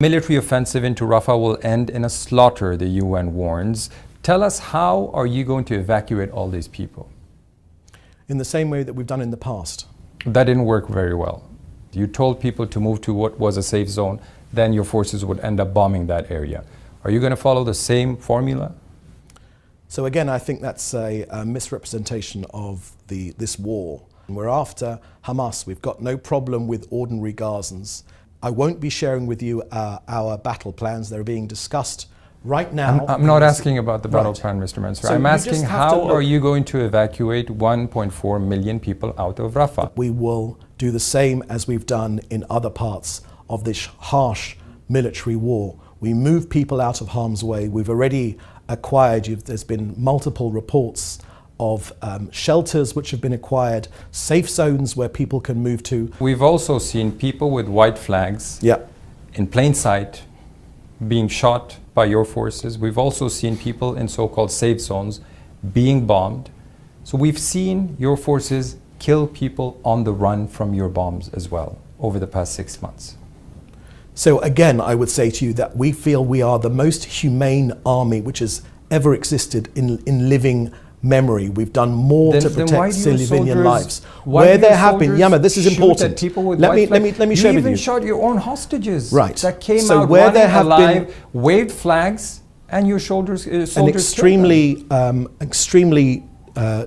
Military offensive into Rafah will end in a slaughter, the UN warns. Tell us, how are you going to evacuate all these people? In the same way that we've done in the past. That didn't work very well. You told people to move to what was a safe zone, then your forces would end up bombing that area. Are you going to follow the same formula? So again, I think that's a misrepresentation of this war. We're after Hamas. We've got no problem with ordinary Gazans. I won't be sharing with you our battle plans. They're being discussed right now. I'm not asking about the battle plan, Mr. Mencer. So I'm asking, how are you going to evacuate 1.4 million people out of Rafah? We will do the same as we've done in other parts of this harsh military war. We move people out of harm's way. We've already acquired, there's been multiple reports of shelters which have been acquired, safe zones where people can move to. We've also seen people with white flags in plain sight being shot by your forces. We've also seen people in so-called safe zones being bombed. So we've seen your forces kill people on the run from your bombs as well over the past 6 months. So again, I would say to you that we feel we are the most humane army which has ever existed in living memory. We've done more to protect civilian lives. Where there have been, Yama, this is important. Let me share with you. You even shot your own hostages. Right. That came out where running alive, waved flags, and your soldiers an extremely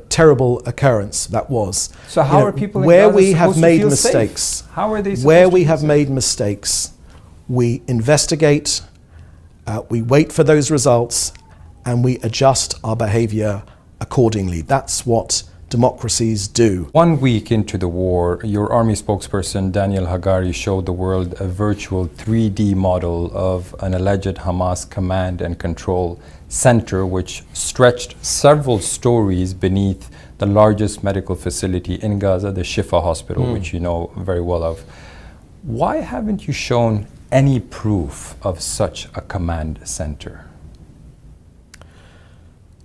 terrible occurrence that was. So how are people in where Gaza we have made mistakes? Safe? How are they supposed where to we be have safe? made mistakes, we investigate, we wait for those results, and we adjust our behavior accordingly. That's what democracies do. 1 week into the war, your army spokesperson Daniel Hagari showed the world a virtual 3D model of an alleged Hamas command and control center which stretched several stories beneath the largest medical facility in Gaza, the Shifa hospital, which you know very well of. Why haven't you shown any proof of such a command center?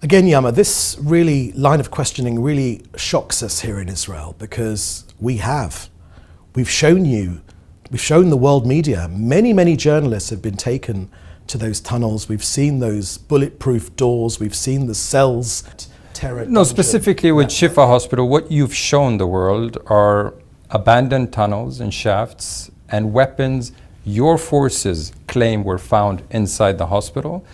Again, Yama, this line of questioning really shocks us here in Israel, because we've shown the world media, many journalists have been taken to those tunnels. We've seen those bulletproof doors, we've seen the cells. No, specifically with Shifa Hospital, what you've shown the world are abandoned tunnels and shafts and weapons your forces claim were found inside the hospital.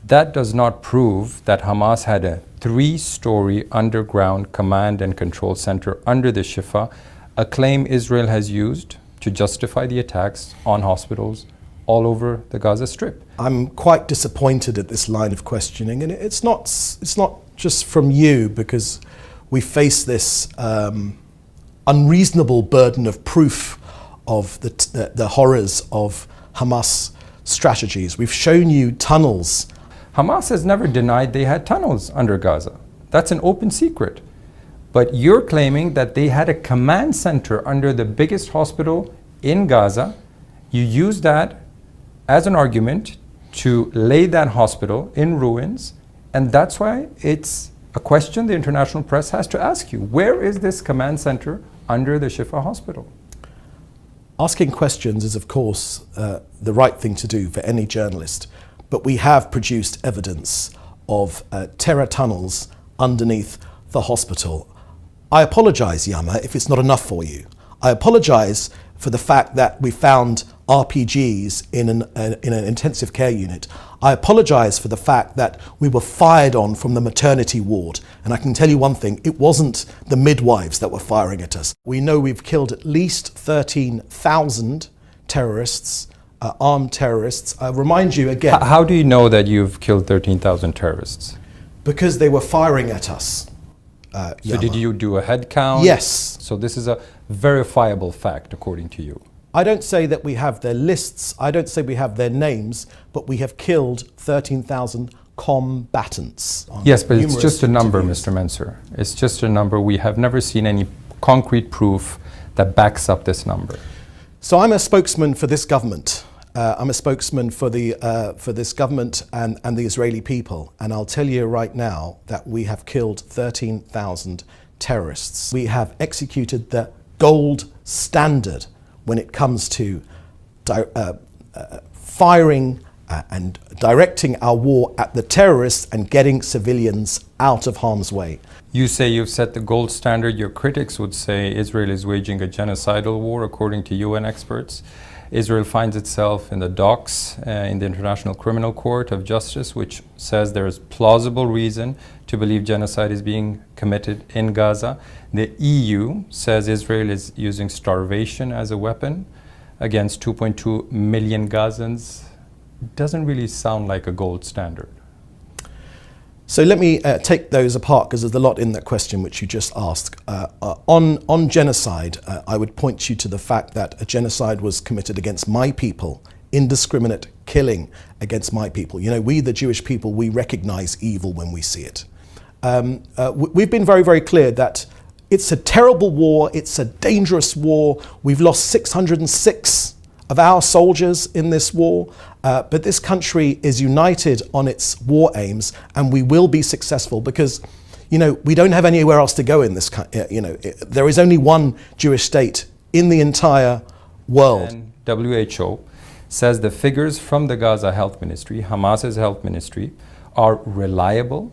That does not prove that Hamas had a 3-story underground command and control center under the Shifa, a claim Israel has used to justify the attacks on hospitals all over the Gaza Strip. I'm quite disappointed at this line of questioning, and it's not just from you, because we face this unreasonable burden of proof of the horrors of Hamas strategies. We've shown you tunnels. Hamas has never denied they had tunnels under Gaza. That's an open secret. But you're claiming that they had a command center under the biggest hospital in Gaza. You use that as an argument to lay that hospital in ruins, and that's why it's a question the international press has to ask you. Where is this command center under the Shifa hospital? Asking questions is, of course, the right thing to do for any journalist. But we have produced evidence of terror tunnels underneath the hospital. I apologize, Yama, if it's not enough for you. I apologize for the fact that we found RPGs in an intensive care unit. I apologize for the fact that we were fired on from the maternity ward. And I can tell you one thing, it wasn't the midwives that were firing at us. We know we've killed at least 13,000 terrorists, armed terrorists. I remind you again. How do you know that you've killed 13,000 terrorists? Because they were firing at us. So did you do a head count? Yes. So this is a verifiable fact according to you. I don't say that we have their lists, I don't say we have their names, but we have killed 13,000 combatants. Yes, but it's just a number, Mr. Mencer. It's just a number. We have never seen any concrete proof that backs up this number. So I'm a spokesman for this government. I'm a spokesman for this government and the Israeli people, and I'll tell you right now that we have killed 13,000 terrorists. We have executed the gold standard when it comes to firing and directing our war at the terrorists and getting civilians out of harm's way. You say you've set the gold standard. Your critics would say Israel is waging a genocidal war, according to UN experts. Israel finds itself in the docks in the International Criminal Court of Justice, which says there is plausible reason to believe genocide is being committed in Gaza. The EU says Israel is using starvation as a weapon against 2.2 million Gazans. It doesn't really sound like a gold standard. So let me take those apart, because there's a lot in that question which you just asked. On genocide, I would point you to the fact that a genocide was committed against my people, indiscriminate killing against my people. You know, we, the Jewish people, we recognize evil when we see it. We've been very, very clear that it's a terrible war, it's a dangerous war. We've lost 606 of our soldiers in this war, but this country is united on its war aims, and we will be successful because, you know, we don't have anywhere else to go in this country. You know, there is only one Jewish state in the entire world. And WHO says the figures from the Gaza Health Ministry, Hamas's health ministry, are reliable,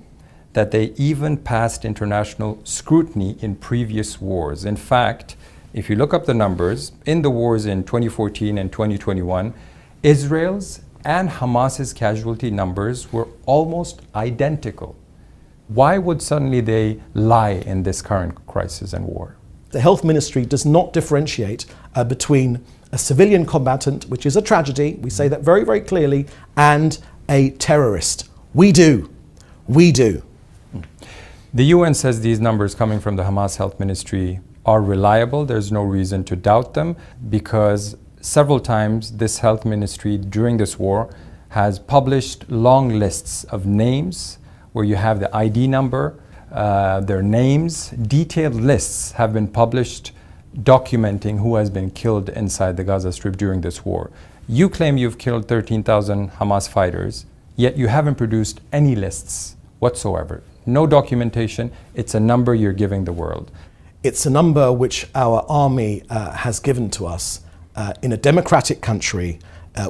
that they even passed international scrutiny in previous wars. In fact, if you look up the numbers, in the wars in 2014 and 2021, Israel's and Hamas's casualty numbers were almost identical. Why would suddenly they lie in this current crisis and war? The health ministry does not differentiate between a civilian combatant, which is a tragedy, we say that very, very clearly, and a terrorist. We do. We do. The UN says these numbers coming from the Hamas health ministry are reliable. There's no reason to doubt them, because several times this health ministry during this war has published long lists of names where you have the ID number, their names. Detailed lists have been published documenting who has been killed inside the Gaza Strip during this war. You claim you've killed 13,000 Hamas fighters, yet you haven't produced any lists whatsoever. No documentation. It's a number you're giving the world. It's a number which our army has given to us in a democratic country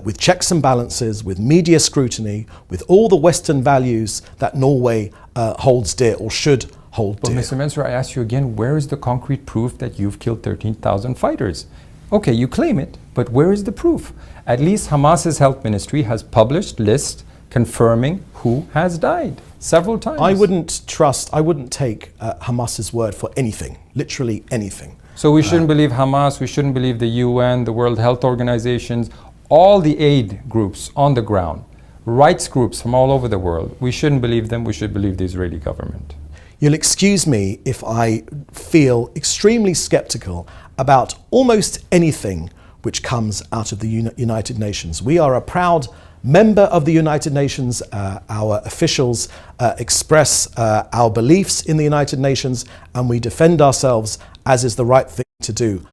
with checks and balances, with media scrutiny, with all the Western values that Norway holds dear or should hold dear. But Mr. Mencer, I ask you again, where is the concrete proof that you've killed 13,000 fighters? Okay, you claim it, but where is the proof? At least Hamas's health ministry has published lists confirming who has died several times. I wouldn't take Hamas's word for anything, literally anything. So we shouldn't believe Hamas, we shouldn't believe the UN, the World Health Organizations, all the aid groups on the ground, rights groups from all over the world. We shouldn't believe them, we should believe the Israeli government. You'll excuse me if I feel extremely skeptical about almost anything which comes out of the United Nations. We are a proud member of the United Nations. Our officials express our beliefs in the United Nations, and we defend ourselves as is the right thing to do.